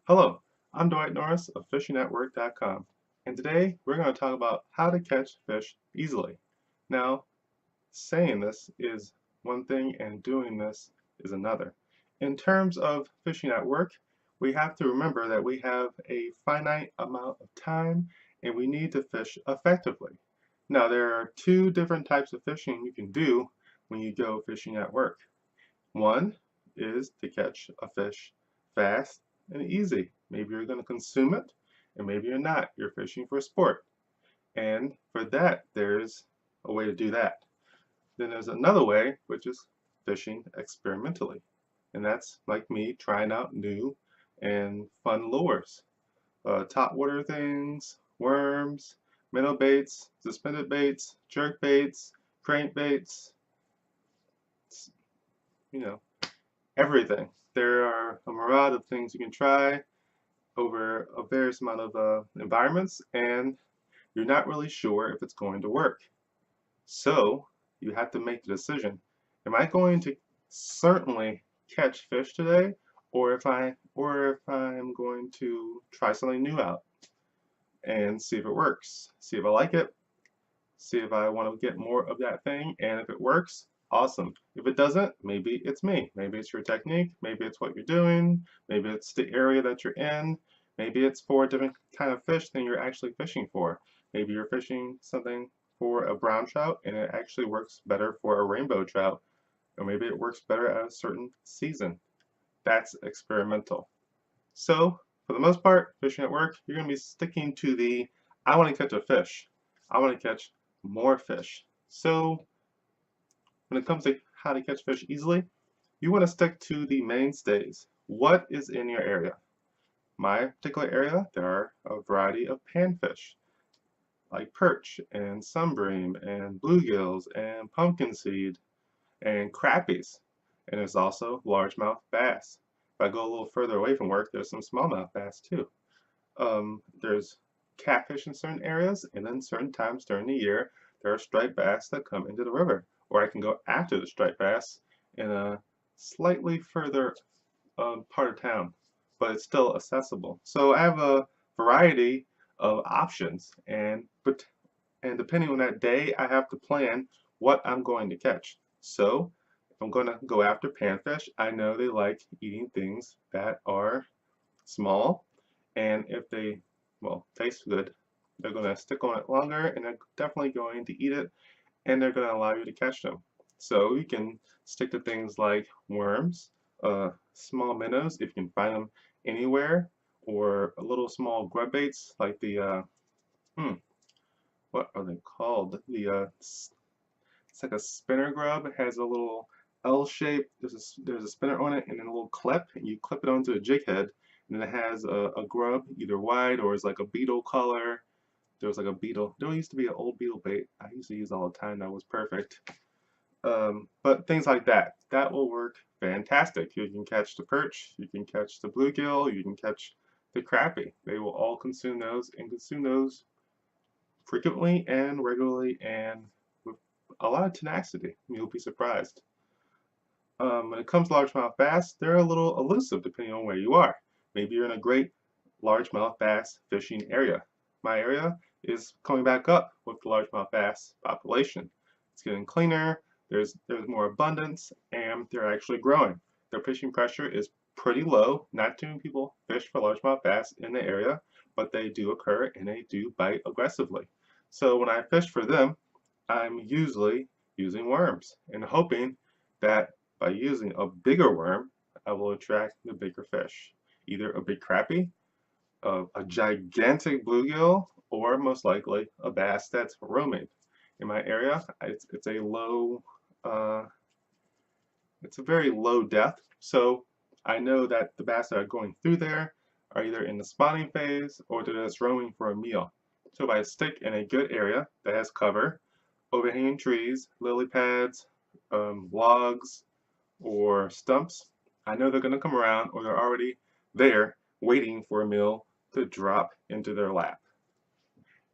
Hello, I'm Dwight Norris of FishingNetwork.com, and today we're going to talk about how to catch fish easily. Now, saying this is one thing and doing this is another. In terms of fishing at work, we have to remember that we have a finite amount of time and we need to fish effectively. Now, there are two different types of fishing you can do when you go fishing at work. One is to catch a fish fast and easy. Maybe you're going to consume it, and maybe you're not. You're fishing for sport. And for that, there's a way to do that. Then there's another way, which is fishing experimentally. And that's like me trying out new and fun lures. Top water things, worms, minnow baits, suspended baits, jerk baits, crank baits, you know, everything. There are a myriad of things you can try over a various amount of environments, and you're not really sure if it's going to work. So you have to make the decision. Am I going to certainly catch fish today, or if I'm going to try something new out and see if it works, see if I like it, see if I want to get more of that thing, and if it works, awesome. If it doesn't, maybe it's me. Maybe it's your technique, maybe it's what you're doing, maybe it's the area that you're in, maybe it's for a different kind of fish than you're actually fishing for. Maybe you're fishing something for a brown trout and it actually works better for a rainbow trout, or maybe it works better at a certain season. That's experimental. So, for the most part, fishing at work, you're going to be sticking to the I want to catch a fish. I want to catch more fish. So, when it comes to how to catch fish easily, you want to stick to the mainstays. What is in your area? My particular area, there are a variety of panfish, like perch and sunbream and bluegills and pumpkin seed and crappies. And there's also largemouth bass. If I go a little further away from work, there's some smallmouth bass too. There's catfish in certain areas, and then certain times during the year, there are striped bass that come into the river. Or I can go after the striped bass in a slightly further part of town, but it's still accessible. So I have a variety of options, and depending on that day, I have to plan what I'm going to catch. So if I'm going to go after panfish, I know they like eating things that are small, and if they, well, taste good, they're going to stick on it longer, and they're definitely going to eat it, and they're going to allow you to catch them. So you can stick to things like worms, small minnows, if you can find them anywhere, or a little small grub baits like the, what are they called? It's like a spinner grub. It has a little L shape. There's a spinner on it and then a little clip, and you clip it onto a jig head, and then it has a grub, either white or is like a beetle color. There was like a beetle. There used to be an old beetle bait I used to use all the time that was perfect. But things like that, that will work fantastic. You can catch the perch, you can catch the bluegill, you can catch the crappie. They will all consume those and consume those frequently and regularly and with a lot of tenacity. You'll be surprised. When it comes to largemouth bass, they're a little elusive depending on where you are. Maybe you're in a great largemouth bass fishing area. My area is coming back up with the largemouth bass population. It's getting cleaner, there's more abundance, and they're actually growing. Their fishing pressure is pretty low. Not too many people fish for largemouth bass in the area, but they do occur and they do bite aggressively. So when I fish for them, I'm usually using worms and hoping that by using a bigger worm, I will attract the bigger fish. Either a big crappie, a gigantic bluegill, or most likely a bass that's roaming. In my area, uh, it's a very low depth, so I know that the bass that are going through there are either in the spawning phase or they're just roaming for a meal. So if I stick in a good area that has cover, overhanging trees, lily pads, logs, or stumps, I know they're going to come around or they're already there waiting for a meal to drop into their lap.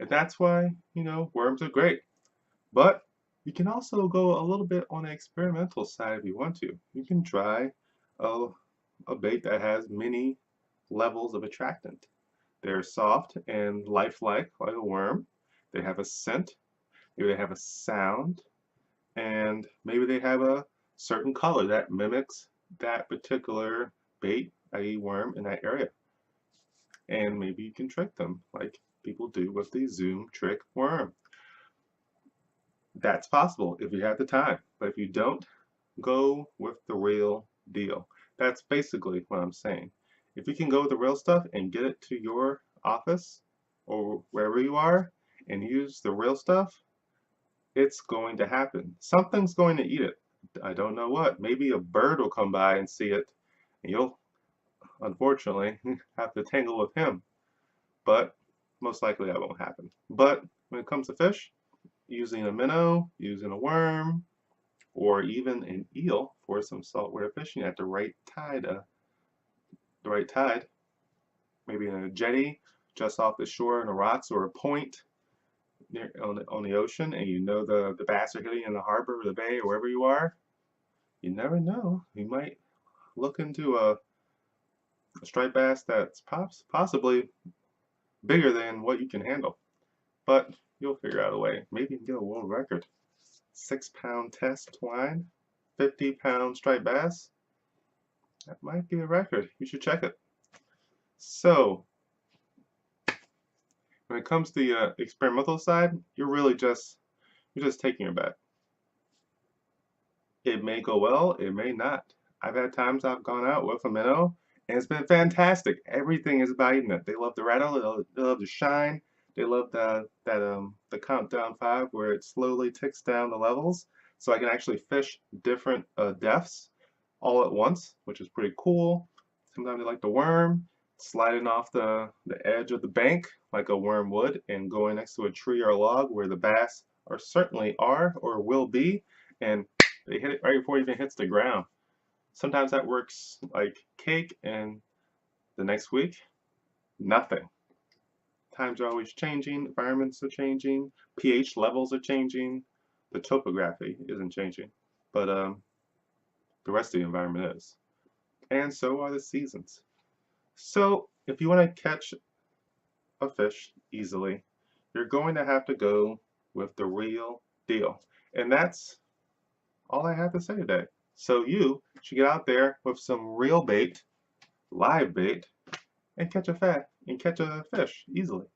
And that's why, worms are great. But you can also go a little bit on the experimental side if you want to. You can try a, a bait that has many levels of attractant. They're soft and lifelike, like a worm. They have a scent, maybe they have a sound, and maybe they have a certain color that mimics that particular bait, i.e. worm, in that area. And maybe you can trick them like people do with the Zoom trick worm. That's possible if you have the time. But if you don't, go with the real deal. That's basically what I'm saying. If you can go with the real stuff and get it to your office or wherever you are and use the real stuff, it's going to happen. Something's going to eat it. I don't know what. Maybe a bird will come by and see it, and you'll unfortunately have to tangle with him. But most likely that won't happen. But when it comes to fish, using a minnow, using a worm, or even an eel for some saltwater fishing at the right tide, maybe in a jetty just off the shore in the rocks or a point near on the ocean, and you know the bass are hitting in the harbor or the bay or wherever you are. You never know. You might look into a striped bass that's possibly bigger than what you can handle, but you'll figure out a way. Maybe you can get a world record. 6-pound test twine, 50-pound striped bass. That might be a record. You should check it. So, when it comes to the experimental side, you're just taking your bet. It may go well, it may not. I've had times I've gone out with a minnow, and it's been fantastic. Everything is biting it. They love the rattle, they love the shine, they love the countdown 5 where it slowly ticks down the levels, so I can actually fish different depths all at once, which is pretty cool. Sometimes I like the worm, sliding off the edge of the bank like a worm would, and going next to a tree or a log where the bass are certainly are or will be, and they hit it right before it even hits the ground. Sometimes that works like cake, and the next week, nothing. Times are always changing, environments are changing, pH levels are changing, the topography isn't changing, but the rest of the environment is. And so are the seasons. So if you want to catch a fish easily, you're going to have to go with the real deal. And that's all I have to say today. So you should get out there with some real bait, live bait, and catch a fish easily.